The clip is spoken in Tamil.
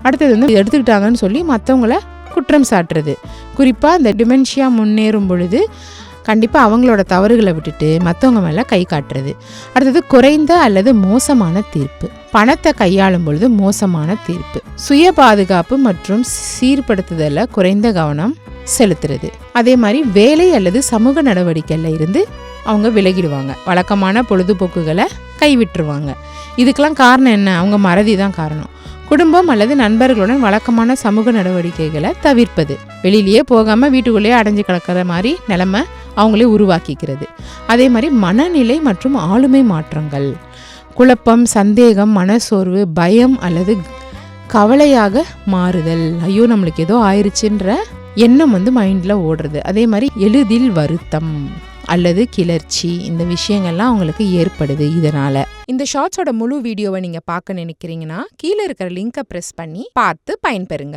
அடுத்தது வந்து எடுத்துக்கிட்டாங்கன்னு சொல்லி மற்றவங்கள குற்றம் சாட்டுறது. குறிப்பாக இந்த டிமென்ஷியா முன்னேறும் பொழுது கண்டிப்பாக அவங்களோட தவறுகளை விட்டுட்டு மற்றவங்க மேலே கை காட்டுறது. அடுத்தது குறைந்த அல்லது மோசமான தீர்ப்பு. பணத்தை கையாளும் பொழுது மோசமான தீர்ப்பு. சுய பாதுகாப்பு மற்றும் சீர்படுத்துதல குறைந்த கவனம் செலுத்துறது. அதே மாதிரி வேலை அல்லது சமூக நடவடிக்கையில் இருந்து அவங்க விலகிடுவாங்க. வழக்கமான பொழுதுபோக்குகளை கைவிட்டுருவாங்க. இதுக்கெல்லாம் காரணம் என்ன? அவங்க மறதி தான் காரணம். குடும்பம் அல்லது நண்பர்களுடன் வழக்கமான சமூக நடவடிக்கைகளை தவிர்ப்பது. வெளியிலேயே போகாமல் வீட்டுக்குள்ளேயே அடைஞ்சு கிடக்கிற மாதிரி நிலைமை அவங்களே உருவாக்கிக்கிறது. அதே மாதிரி மனநிலை மற்றும் ஆளுமை மாற்றங்கள். குழப்பம், சந்தேகம், மனசோர்வு, பயம் அல்லது கவலையாக மாறுதல். ஐயோ நம்மளுக்கு ஏதோ ஆயிடுச்சுன்ற எண்ணம் வந்து மைண்டில் ஓடுறது. அதே மாதிரி எளிதில் வருத்தம் அல்லது கிளர்ச்சி, இந்த விஷயங்கள்லாம் அவங்களுக்கு ஏற்படுது. இதனால இந்த ஷார்ட்ஸோட முழு வீடியோவை நீங்கள் பார்க்க நினைக்கிறீங்கன்னா கீழே இருக்கிற லிங்கை ப்ரெஸ் பண்ணி பார்த்து பயன்பெறுங்க.